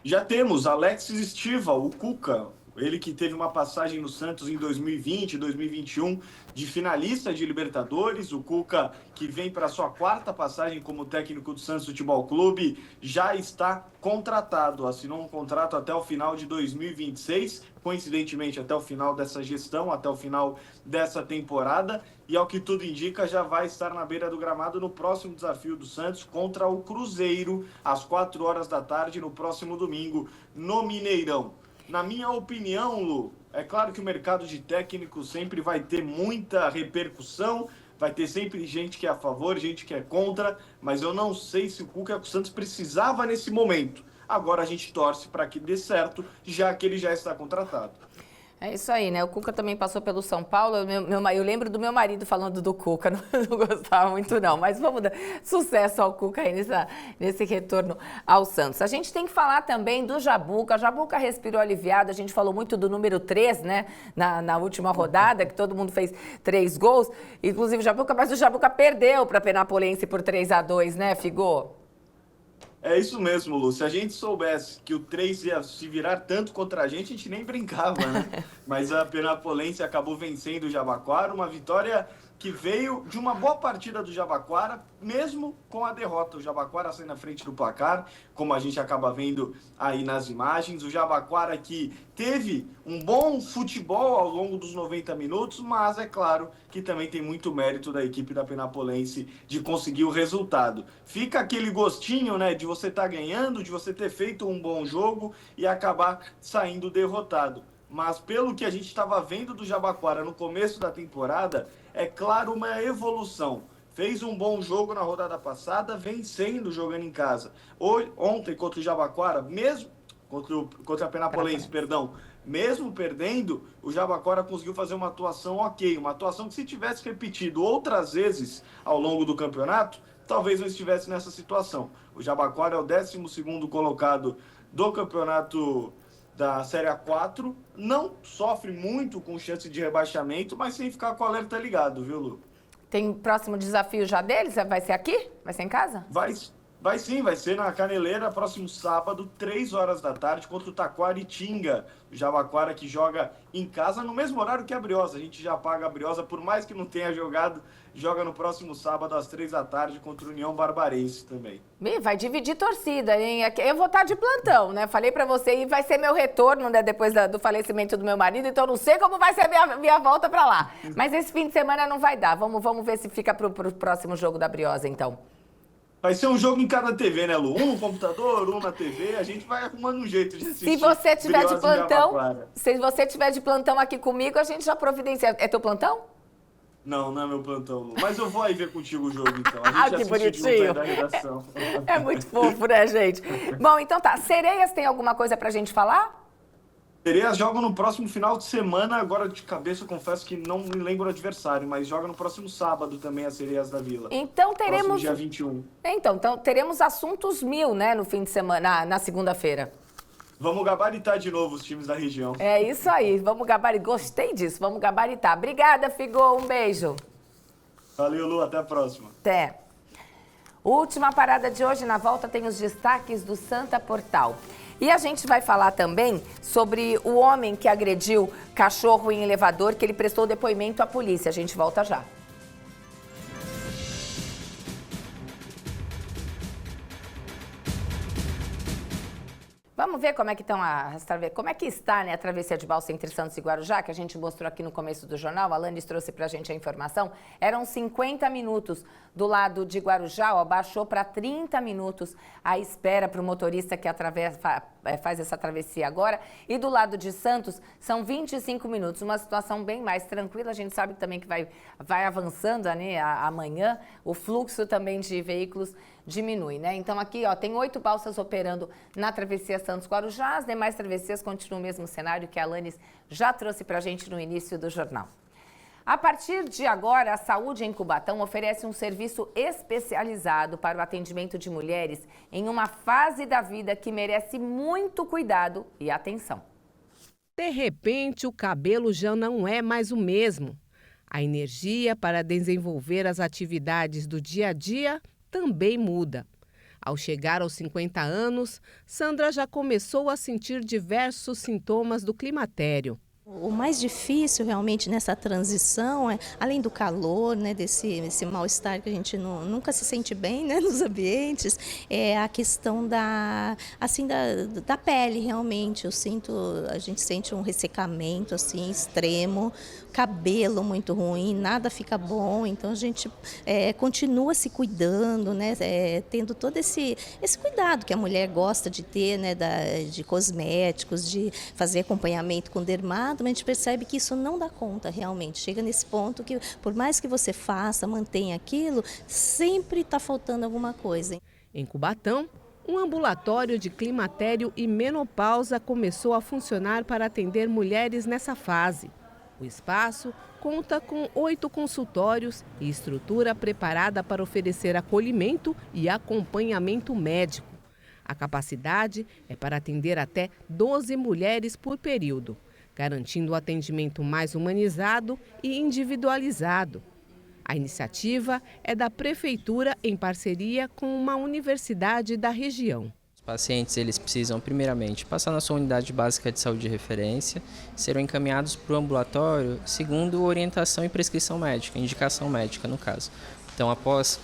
Já temos, Alexis Stival, o Cuca. Ele que teve uma passagem no Santos em 2020, 2021, de finalista de Libertadores. O Cuca, que vem para sua 4ª passagem como técnico do Santos Futebol Clube, já está contratado. Assinou um contrato até o final de 2026, coincidentemente até o final dessa gestão, até o final dessa temporada. E ao que tudo indica, já vai estar na beira do gramado no próximo desafio do Santos contra o Cruzeiro, às 16h no próximo domingo, no Mineirão. Na minha opinião, Lu, é claro que o mercado de técnicos sempre vai ter muita repercussão, vai ter sempre gente que é a favor, gente que é contra, mas eu não sei se o Cuca é o que o Santos precisava nesse momento. Agora a gente torce para que dê certo, já que ele já está contratado. É isso aí, né? O Cuca também passou pelo São Paulo. Eu lembro do meu marido falando do Cuca, não gostava muito não, mas vamos dar sucesso ao Cuca aí nesse retorno ao Santos. A gente tem que falar também do Jabuca. O Jabuca respirou aliviado, a gente falou muito do número 3, né? Na última rodada, que todo mundo fez 3 gols, inclusive o Jabuca, mas o Jabuca perdeu para a Penapolense por 3-2, né, Figô? É isso mesmo, Lu. Se a gente soubesse que o 3 ia se virar tanto contra a gente nem brincava, né? Mas a Penapolense acabou vencendo o Jabaquara, uma vitória que veio de uma boa partida do Jabaquara, mesmo com a derrota. O Jabaquara saiu na frente do placar, como a gente acaba vendo aí nas imagens. O Jabaquara que teve um bom futebol ao longo dos 90 minutos, mas é claro que também tem muito mérito da equipe da Penapolense de conseguir o resultado. Fica aquele gostinho, né, de você estar ganhando, de você ter feito um bom jogo e acabar saindo derrotado. Mas pelo que a gente estava vendo do Jabaquara no começo da temporada, é claro uma evolução. Fez um bom jogo na rodada passada, vencendo, jogando em casa. Ontem contra o Jabaquara, mesmo contra a Penapolense, mesmo perdendo, o Jabaquara conseguiu fazer uma atuação ok, uma atuação que se tivesse repetido outras vezes ao longo do campeonato, talvez não estivesse nessa situação. O Jabaquara é o 12º colocado do campeonato da Série A4, não sofre muito com chance de rebaixamento, mas sem ficar com o alerta ligado, viu, Lu? Tem próximo desafio já deles? Vai ser aqui? Vai ser em casa? Vai sim, vai ser na Caneleira, próximo sábado, 3 horas da tarde, contra o Taquaritinga. O Jabaquara que joga em casa no mesmo horário que a Briosa. A gente já paga a Briosa, por mais que não tenha jogado, joga no próximo sábado, às 3 da tarde, contra o União Barbarense também. Vai dividir torcida, hein? Eu vou estar de plantão, né? Falei pra você, e vai ser meu retorno, né? Depois do falecimento do meu marido, então não sei como vai ser a minha volta pra lá. Mas esse fim de semana não vai dar. Vamos ver se fica pro próximo jogo da Briosa, então. Vai ser um jogo em cada TV, né, Lu? Um no computador, um na TV, a gente vai arrumando um jeito de assistir. Se você tiver de plantão aqui comigo, a gente já providencia. É teu plantão? Não é meu plantão, Lu. Mas eu vou aí ver contigo o jogo, então. A gente que bonitinho. Da redação. É muito fofo, né, gente? Bom, então tá. Sereias tem alguma coisa pra gente falar? Sereias jogam no próximo final de semana, agora de cabeça eu confesso que não me lembro o adversário, mas joga no próximo sábado também as Sereias da Vila. Então teremos... Próximo dia 21. Então teremos assuntos 1000, né, no fim de semana, na segunda-feira. Vamos gabaritar de novo os times da região. É isso aí, vamos gabaritar. Gostei disso, vamos gabaritar. Obrigada, Figô, um beijo. Valeu, Lu, até a próxima. Até. Última parada de hoje, na volta tem os destaques do Santa Portal. E a gente vai falar também sobre o homem que agrediu cachorro em elevador, que ele prestou depoimento à polícia. A gente volta já. Vamos ver como é que como é que está, né, a travessia de balsa entre Santos e Guarujá, que a gente mostrou aqui no começo do jornal. A Alanis trouxe pra gente a informação. Eram 50 minutos do lado de Guarujá, baixou para 30 minutos a espera para o motorista que faz essa travessia agora. E do lado de Santos, são 25 minutos, uma situação bem mais tranquila. A gente sabe também que vai avançando, né, amanhã, o fluxo também de veículos diminui, né? Então aqui, tem 8 balsas operando na travessia Santos-Guarujá. As demais travessias continuam o mesmo cenário que a Alanis já trouxe pra gente no início do jornal. A partir de agora, a Saúde em Cubatão oferece um serviço especializado para o atendimento de mulheres em uma fase da vida que merece muito cuidado e atenção. De repente, o cabelo já não é mais o mesmo. A energia para desenvolver as atividades do dia a dia também muda. Ao chegar aos 50 anos, Sandra já começou a sentir diversos sintomas do climatério. O mais difícil realmente nessa transição, além do calor, né, desse mal-estar que a gente nunca se sente bem, né, nos ambientes, é a questão da pele realmente. A gente sente um ressecamento assim, extremo, cabelo muito ruim, nada fica bom, então a gente continua se cuidando, né, tendo todo esse cuidado que a mulher gosta de ter, né, de cosméticos, de fazer acompanhamento com dermato. A gente percebe que isso não dá conta realmente. Chega nesse ponto que, por mais que você faça, mantenha aquilo, sempre está faltando alguma coisa. Em Cubatão, um ambulatório de climatério e menopausa começou a funcionar para atender mulheres nessa fase. O espaço conta com 8 consultórios e estrutura preparada para oferecer acolhimento e acompanhamento médico. A capacidade é para atender até 12 mulheres por período, garantindo o atendimento mais humanizado e individualizado. A iniciativa é da Prefeitura em parceria com uma universidade da região. Os pacientes eles precisam, primeiramente, passar na sua unidade básica de saúde de referência, serão encaminhados para o ambulatório segundo orientação e prescrição médica, indicação médica no caso. Então, após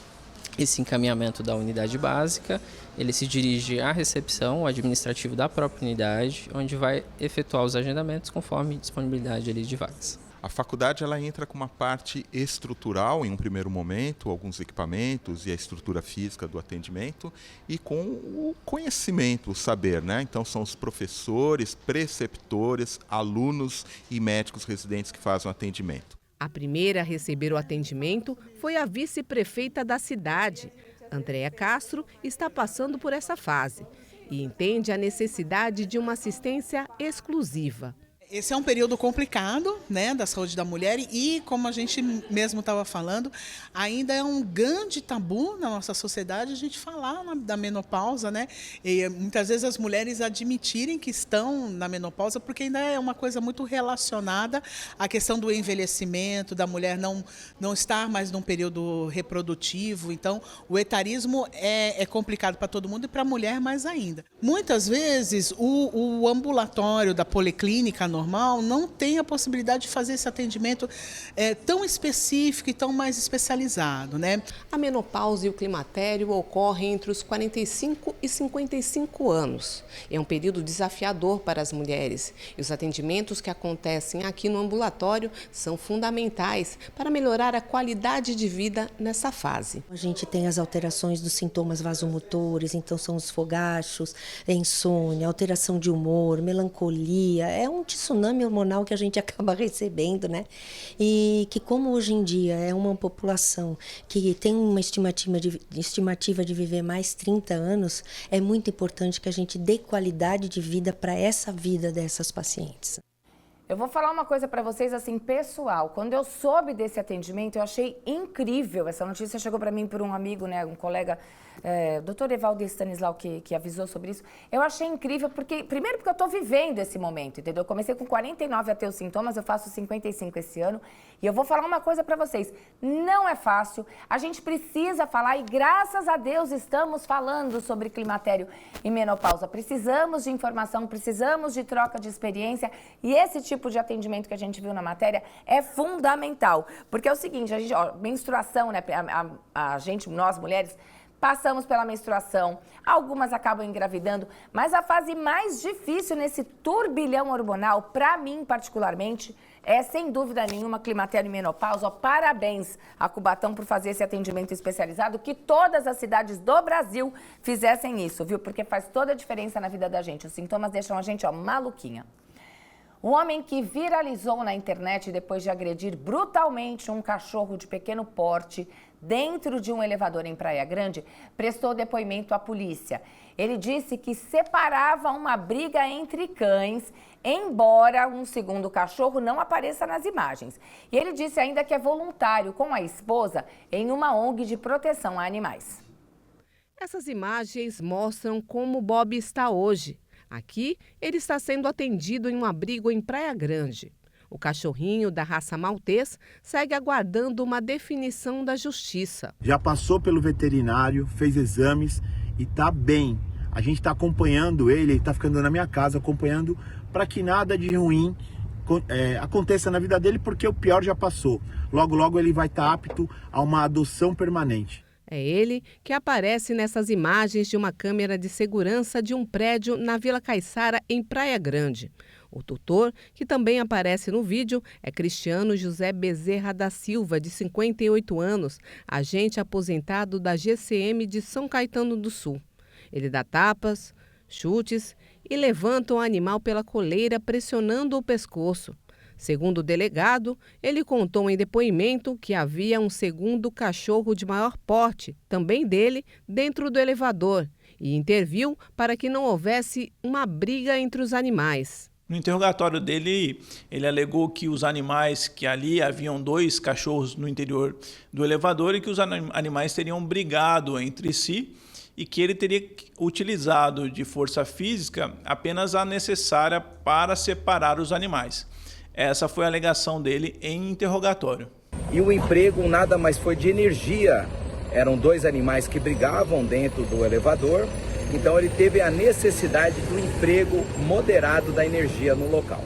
esse encaminhamento da unidade básica, ele se dirige à recepção, ao administrativo da própria unidade, onde vai efetuar os agendamentos conforme disponibilidade ali de vagas. A faculdade ela entra com uma parte estrutural em um primeiro momento, alguns equipamentos e a estrutura física do atendimento, e com o conhecimento, o saber, né? Então são os professores, preceptores, alunos e médicos residentes que fazem o atendimento. A primeira a receber o atendimento foi a vice-prefeita da cidade. Andréa Castro está passando por essa fase e entende a necessidade de uma assistência exclusiva. Esse é um período complicado, né, da saúde da mulher e, como a gente mesmo estava falando, ainda é um grande tabu na nossa sociedade a gente falar da menopausa, né? E muitas vezes as mulheres admitirem que estão na menopausa porque ainda é uma coisa muito relacionada à questão do envelhecimento, da mulher não estar mais num período reprodutivo. Então, o etarismo é complicado para todo mundo e para a mulher mais ainda. Muitas vezes o ambulatório da policlínica normal não tem a possibilidade de fazer esse atendimento tão específico e tão mais especializado, né? A menopausa e o climatério ocorrem entre os 45 e 55 anos. É um período desafiador para as mulheres e os atendimentos que acontecem aqui no ambulatório são fundamentais para melhorar a qualidade de vida nessa fase. A gente tem as alterações dos sintomas vasomotores, então são os fogachos, insônia, alteração de humor, melancolia, é um tsunami hormonal que a gente acaba recebendo, né? E que como hoje em dia é uma população que tem uma estimativa de viver mais 30 anos, é muito importante que a gente dê qualidade de vida para essa vida dessas pacientes. Eu vou falar uma coisa para vocês, assim, pessoal. Quando eu soube desse atendimento, eu achei incrível. Essa notícia chegou para mim por um amigo, né, um colega, Dr. Evaldo Stanislau, que avisou sobre isso. Eu achei incrível, primeiro porque eu estou vivendo esse momento, entendeu? Eu comecei com 49 a ter os sintomas, eu faço 55 esse ano. E eu vou falar uma coisa para vocês. Não é fácil, a gente precisa falar e graças a Deus estamos falando sobre climatério e menopausa. Precisamos de informação, precisamos de troca de experiência e esse tipo de atendimento que a gente viu na matéria é fundamental. Porque é o seguinte, a gente, menstruação, né, nós mulheres, passamos pela menstruação, algumas acabam engravidando, mas a fase mais difícil nesse turbilhão hormonal, para mim particularmente, é sem dúvida nenhuma climatério e menopausa. Parabéns a Cubatão por fazer esse atendimento especializado, que todas as cidades do Brasil fizessem isso, viu? Porque faz toda a diferença na vida da gente. Os sintomas deixam a gente, maluquinha. O homem que viralizou na internet depois de agredir brutalmente um cachorro de pequeno porte dentro de um elevador em Praia Grande prestou depoimento à polícia. Ele disse que separava uma briga entre cães, embora um segundo cachorro não apareça nas imagens. E ele disse ainda que é voluntário com a esposa em uma ONG de proteção a animais. Essas imagens mostram como Bob está hoje. Aqui, ele está sendo atendido em um abrigo em Praia Grande. O cachorrinho da raça maltês segue aguardando uma definição da justiça. Já passou pelo veterinário, fez exames e está bem. A gente está acompanhando ele está ficando na minha casa, acompanhando para que nada de ruim aconteça na vida dele, porque o pior já passou. Logo, logo ele vai estar apto a uma adoção permanente. É ele que aparece nessas imagens de uma câmera de segurança de um prédio na Vila Caiçara, em Praia Grande. O tutor, que também aparece no vídeo, é Cristiano José Bezerra da Silva, de 58 anos, agente aposentado da GCM de São Caetano do Sul. Ele dá tapas, chutes e levanta o animal pela coleira, pressionando o pescoço. Segundo o delegado, ele contou em depoimento que havia um segundo cachorro de maior porte, também dele, dentro do elevador e interviu para que não houvesse uma briga entre os animais. No interrogatório dele, ele alegou que os animais, que ali haviam 2 cachorros no interior do elevador e que os animais teriam brigado entre si e que ele teria utilizado de força física apenas a necessária para separar os animais. Essa foi a alegação dele em interrogatório. E o emprego nada mais foi de energia. Eram 2 animais que brigavam dentro do elevador, então ele teve a necessidade do emprego moderado da energia no local.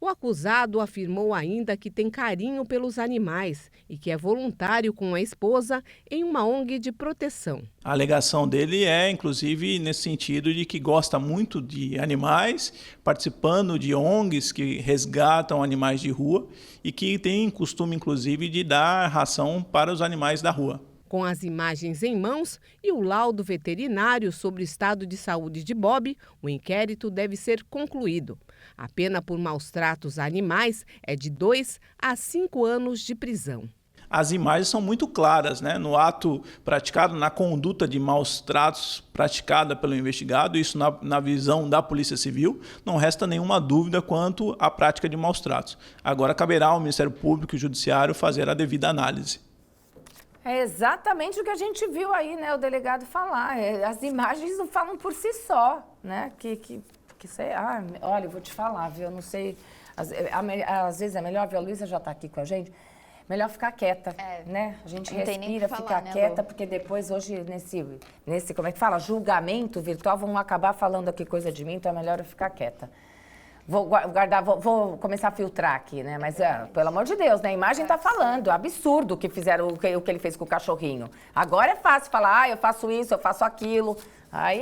O acusado afirmou ainda que tem carinho pelos animais e que é voluntário com a esposa em uma ONG de proteção. A alegação dele é, inclusive, nesse sentido de que gosta muito de animais, participando de ONGs que resgatam animais de rua e que tem costume, inclusive, de dar ração para os animais da rua. Com as imagens em mãos e o laudo veterinário sobre o estado de saúde de Bob, o inquérito deve ser concluído. A pena por maus tratos a animais é de 2 a 5 anos de prisão. As imagens são muito claras, né? No ato praticado, na conduta de maus tratos praticada pelo investigado, isso na visão da Polícia Civil, não resta nenhuma dúvida quanto à prática de maus tratos. Agora caberá ao Ministério Público e Judiciário fazer a devida análise. É exatamente o que a gente viu aí, né, o delegado falar. As imagens não falam por si só, né? Olha, eu vou te falar, viu? Eu não sei. Às vezes é melhor, viu? A Luísa já está aqui com a gente. Melhor ficar quieta, né? A gente respira, fica quieta, porque depois hoje nesse, como é que fala? Julgamento virtual, vão acabar falando aqui coisa de mim, então é melhor eu ficar quieta. Vou guardar, vou começar a filtrar aqui, né? Mas, pelo amor de Deus, né? A imagem tá falando, absurdo o que fizeram, o que ele fez com o cachorrinho. Agora é fácil falar, eu faço isso, eu faço aquilo. Aí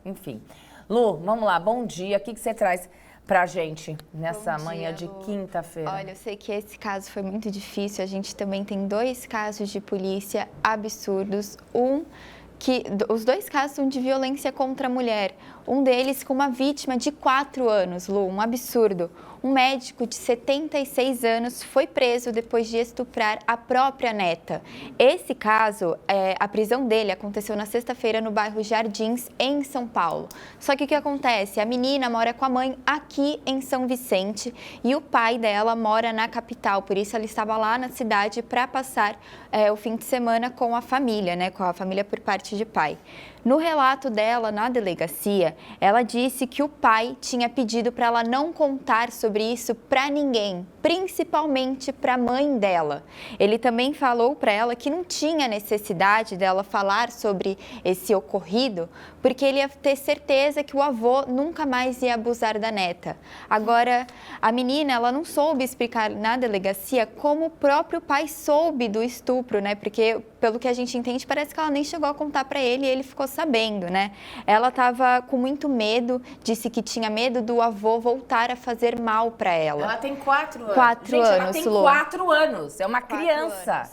enfim. Lu, vamos lá, bom dia. O que você traz pra gente nessa manhã de quinta-feira? Olha, eu sei que esse caso foi muito difícil. A gente também tem 2 casos de polícia absurdos. Os 2 casos são de violência contra a mulher. Um deles com uma vítima de 4 anos, Lu, um absurdo. Um médico de 76 anos foi preso depois de estuprar a própria neta. Esse caso, a prisão dele aconteceu na sexta-feira no bairro Jardins, em São Paulo. Só que o que acontece? A menina mora com a mãe aqui em São Vicente e o pai dela mora na capital. Por isso, ela estava lá na cidade para passar o fim de semana com a família, né? Com a família por parte de pai. No relato dela na delegacia, ela disse que o pai tinha pedido para ela não contar sobre isso para ninguém, principalmente para a mãe dela. Ele também falou para ela que não tinha necessidade dela falar sobre esse ocorrido, porque ele ia ter certeza que o avô nunca mais ia abusar da neta. Agora, a menina, ela não soube explicar na delegacia como o próprio pai soube do estupro, né? Porque, pelo que a gente entende, parece que ela nem chegou a contar para ele e ele ficou sabendo, né? Ela estava com muito medo, disse que tinha medo do avô voltar a fazer mal para ela. Ela tem 4 anos. 4 gente, anos, ela tem Lu. 4 anos, é uma criança.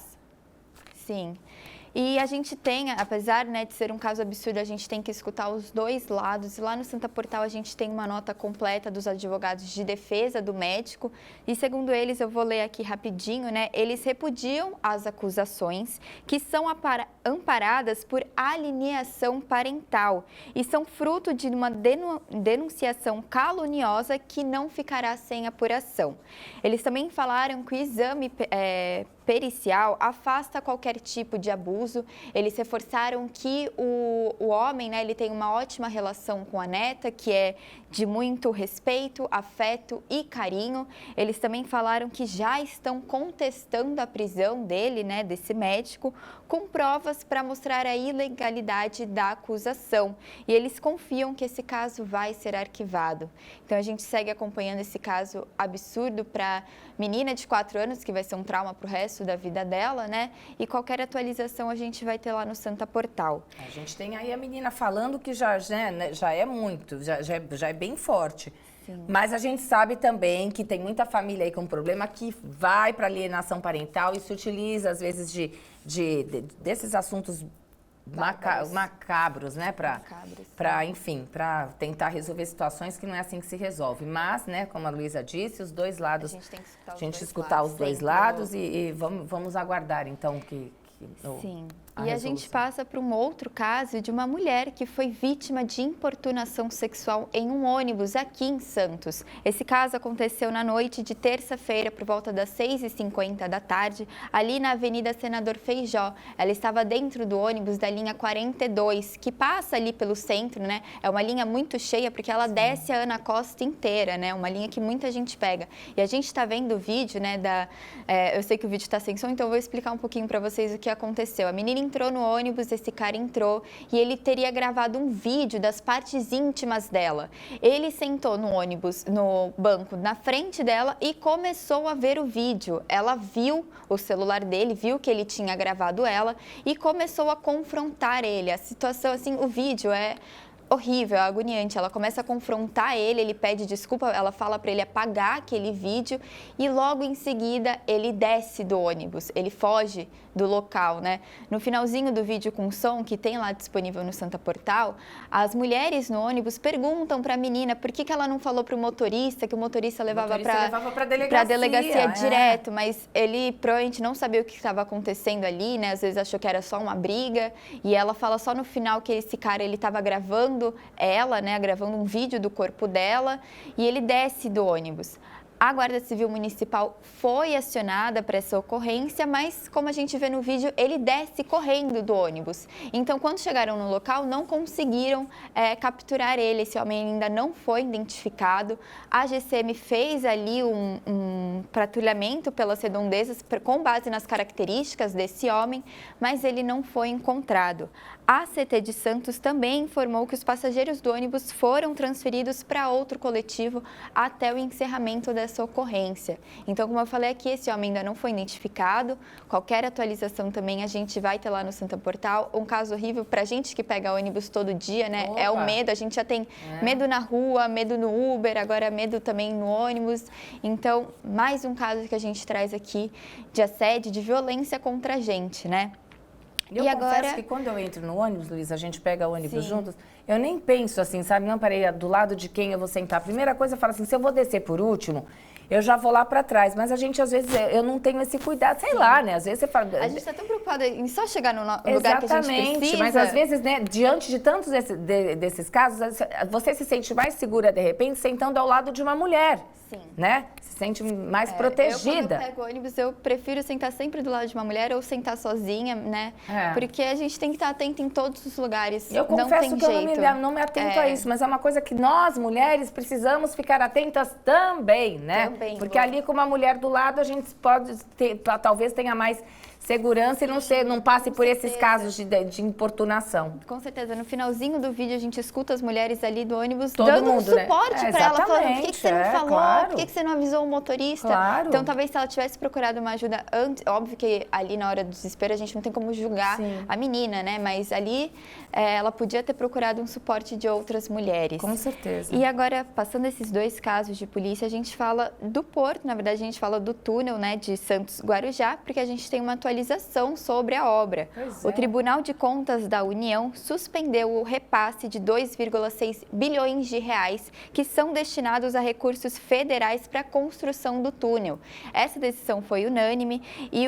Sim. E a gente tem, apesar, né, de ser um caso absurdo, a gente tem que escutar os 2 lados. E lá no Santa Portal a gente tem uma nota completa dos advogados de defesa do médico. E segundo eles, eu vou ler aqui rapidinho, né? Eles repudiam as acusações que são amparadas por alienação parental e são fruto de uma denunciação caluniosa que não ficará sem apuração. Eles também falaram que o exame pericial afasta qualquer tipo de abuso. Eles reforçaram que o homem, né, ele tem uma ótima relação com a neta, que é de muito respeito, afeto e carinho. Eles também falaram que já estão contestando a prisão dele, né, desse médico, com provas para mostrar a ilegalidade da acusação. E eles confiam que esse caso vai ser arquivado. Então a gente segue acompanhando esse caso absurdo para menina de 4 anos, que vai ser um trauma para o resto da vida dela, né? E qualquer atualização a gente vai ter lá no Santa Portal. A gente tem aí a menina falando que já é muito, já é bem forte. Sim. Mas a gente sabe também que tem muita família aí com problema que vai para alienação parental e se utiliza, às vezes, desses assuntos macabros, né? Enfim, para tentar resolver situações que não é assim que se resolve. Mas, né, como a Luísa disse, os 2 lados, a gente escutar os 2 lados e vamos aguardar, então, Sim. E a gente passa para um outro caso de uma mulher que foi vítima de importunação sexual em um ônibus aqui em Santos. Esse caso aconteceu na noite de terça-feira, por volta das 6h50 da tarde, ali na Avenida Senador Feijó. Ela estava dentro do ônibus da linha 42, que passa ali pelo centro, né? É uma linha muito cheia, porque ela desce a Ana Costa inteira, né? Uma linha que muita gente pega. E a gente está vendo o vídeo, né? Eu sei que o vídeo está sem som, então eu vou explicar um pouquinho para vocês o que aconteceu. A menina entrou no ônibus, esse cara entrou e ele teria gravado um vídeo das partes íntimas dela. Ele sentou no ônibus, no banco na frente dela e começou a ver o vídeo. Ela viu o celular dele, viu que ele tinha gravado ela e começou a confrontar ele. A situação, assim, o vídeo é horrível, é agoniante. Ela começa a confrontar ele, ele pede desculpa, ela fala para ele apagar aquele vídeo e logo em seguida ele desce do ônibus, ele foge do local, né? No finalzinho do vídeo com som que tem lá disponível no Santa Portal, as mulheres no ônibus perguntam para a menina por que ela não falou para o motorista, que o motorista levava para a delegacia direto, mas ele provavelmente não sabia o que estava acontecendo ali, né? Às vezes achou que era só uma briga e ela fala só no final que esse cara, ele estava gravando ela, né? Gravando um vídeo do corpo dela e ele desce do ônibus. A Guarda Civil Municipal foi acionada para essa ocorrência, mas, como a gente vê no vídeo, ele desce correndo do ônibus. Então, quando chegaram no local, não conseguiram capturar ele. Esse homem ainda não foi identificado. A GCM fez ali um patrulhamento pelas redondezas com base nas características desse homem, mas ele não foi encontrado. A CT de Santos também informou que os passageiros do ônibus foram transferidos para outro coletivo até o encerramento dessa ocorrência. Então, como eu falei aqui, esse homem ainda não foi identificado. Qualquer atualização também a gente vai ter lá no Santa Portal. Um caso horrível para a gente que pega ônibus todo dia, né? Opa. É o medo. A gente já tem medo na rua, medo no Uber, agora medo também no ônibus. Então, mais um caso que a gente traz aqui de assédio, de violência contra a gente, né? Eu confesso que quando eu entro no ônibus, Luiz, a gente pega o ônibus juntos, eu nem penso assim, sabe? Não, peraí, do lado de quem eu vou sentar. A primeira coisa, eu falo assim, se eu vou descer por último, eu já vou lá para trás. Mas a gente, às vezes, eu não tenho esse cuidado, sei lá, né? Às vezes você fala... A gente está tão preocupada em só chegar no lugar que a gente precisa. Mas às vezes, né, diante de tantos desses casos, você se sente mais segura, de repente, sentando ao lado de uma mulher. Sim. Né? Se sente mais protegida. Quando eu pego ônibus, eu prefiro sentar sempre do lado de uma mulher ou sentar sozinha, né? Porque a gente tem que estar atento em todos os lugares. Eu confesso que eu não me atento a isso, mas é uma coisa que nós, mulheres, precisamos ficar atentas também, né? Também. Porque ali com uma mulher do lado, a gente pode ter, talvez tenha mais segurança e não passe por esses casos de importunação. Com certeza. No finalzinho do vídeo, a gente escuta as mulheres ali do ônibus todo dando mundo, um suporte para ela, falando, por que você não falou? Claro. Por que você não avisou o motorista? Claro. Então, talvez se ela tivesse procurado uma ajuda antes, óbvio que ali na hora do desespero a gente não tem como julgar a menina, né? Mas ali ela podia ter procurado um suporte de outras mulheres. Com certeza. E agora, passando esses dois casos de polícia, a gente fala do porto, na verdade a gente fala do túnel, né, de Santos-Guarujá, porque a gente tem uma atualização sobre a obra. O Tribunal de Contas da União suspendeu o repasse de 2,6 bilhões de reais que são destinados a recursos federais para a construção do túnel. Essa decisão foi unânime e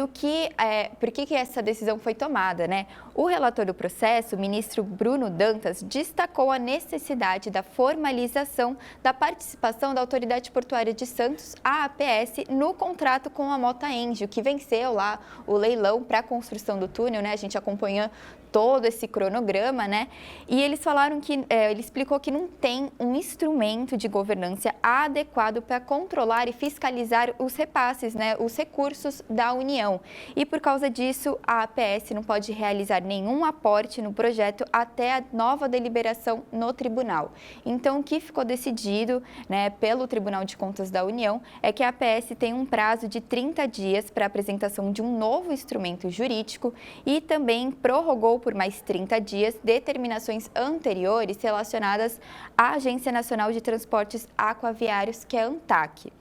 por que essa decisão foi tomada, né? O relator do processo, o ministro Bruno Dantas, destacou a necessidade da formalização da participação da Autoridade Portuária de Santos, a APS, no contrato com a Mota Engio, que venceu lá o leilão para a construção do túnel, né? A gente acompanha todo esse cronograma, né? E eles falaram que, ele explicou que não tem um instrumento de governança adequado para controlar e fiscalizar os repasses, né? Os recursos da União. E por causa disso, a APS não pode realizar nenhum aporte no projeto até a nova deliberação no tribunal. Então, o que ficou decidido, né, pelo Tribunal de Contas da União é que a APS tem um prazo de 30 dias para a apresentação de um novo instrumento jurídico e também prorrogou por mais 30 dias determinações anteriores relacionadas à Agência Nacional de Transportes Aquaviários, que é a ANTAQ.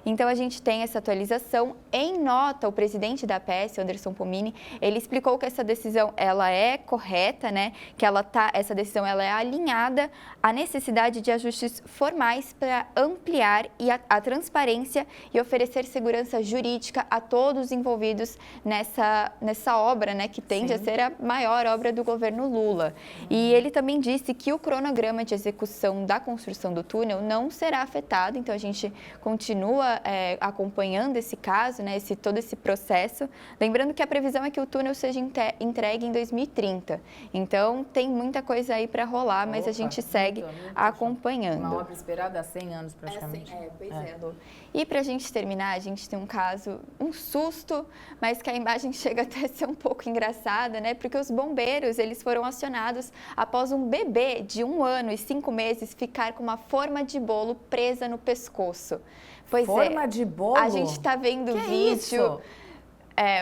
Então a gente tem essa atualização. Em nota, o presidente da APS, Anderson Pomini, ele explicou que essa decisão ela é correta, né? Que essa decisão ela é alinhada à necessidade de ajustes formais para ampliar a transparência e oferecer segurança jurídica a todos os envolvidos nessa obra, né? Que tende a ser a maior obra do governo Lula. E ele também disse que o cronograma de execução da construção do túnel não será afetado, então a gente continua acompanhando esse caso, né, todo esse processo. Lembrando que a previsão é que o túnel seja entregue em 2030. Então, tem muita coisa aí para rolar, mas a gente segue acompanhando. Uma obra esperada há 100 anos, praticamente. Pois é, Lu. E para a gente terminar, a gente tem um caso, um susto, mas que a imagem chega até a ser um pouco engraçada, né? Porque os bombeiros, eles foram acionados após um bebê de 1 ano e 5 meses ficar com uma forma de bolo presa no pescoço. Pois forma de bolo? A gente está vendo o vídeo.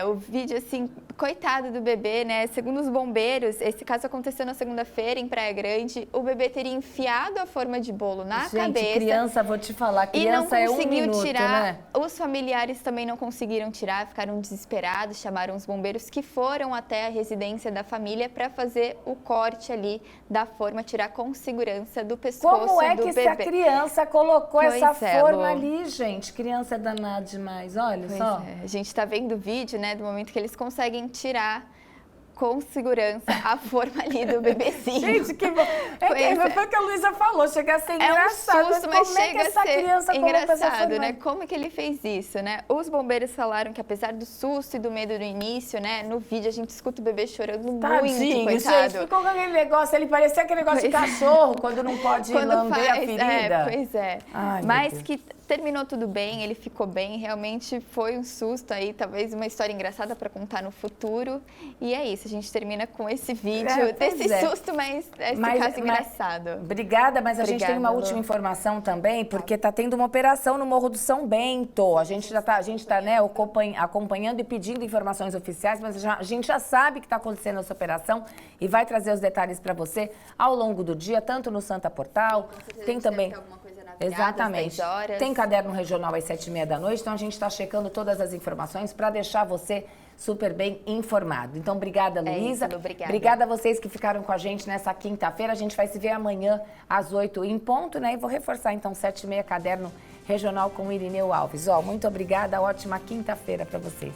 O vídeo, assim, coitado do bebê, né? Segundo os bombeiros, esse caso aconteceu na segunda-feira em Praia Grande. O bebê teria enfiado a forma de bolo na cabeça. Criança, vou te falar, criança é 1 minuto, tirar, né? Os familiares também não conseguiram tirar, ficaram desesperados, chamaram os bombeiros que foram até a residência da família para fazer o corte ali da forma, tirar com segurança do pescoço do bebê. Como é que essa criança colocou essa forma Lu. ali, gente? Criança é danada demais, olha só. A gente está vendo o vídeo, né, do momento que eles conseguem tirar com segurança a forma ali do bebezinho. Gente, que bom. Foi o que a Luísa falou, chega a ser engraçado. É um susto, mas chega a ser engraçado, né? Né? Como é que ele fez isso, né? Os bombeiros falaram que apesar do susto e do medo do início, né, no vídeo a gente escuta o bebê chorando Tadinho, muito, coitado. Gente, ficou com aquele negócio, ele parecia aquele negócio de cachorro, quando não pode lamber a ferida. Pois é. Ai, mas que terminou tudo bem, ele ficou bem, realmente foi um susto aí, talvez uma história engraçada para contar no futuro. E é isso, a gente termina com esse vídeo desse susto, mas esse caso engraçado. Obrigada, mas a gente tem uma última informação também, porque está tendo uma operação no Morro do São Bento. A gente está né, acompanhando e pedindo informações oficiais, mas a gente já sabe que está acontecendo essa operação e vai trazer os detalhes para você ao longo do dia, tanto no Santa Portal, tem também... Exatamente. Tem caderno regional às 7h30 da noite, então a gente está checando todas as informações para deixar você super bem informado. Então, obrigada, Luísa. Obrigada a vocês que ficaram com a gente nessa quinta-feira. A gente vai se ver amanhã às 8h em ponto, né? E vou reforçar, então, 7h30, caderno regional com o Irineu Alves. Muito obrigada, ótima quinta-feira para vocês.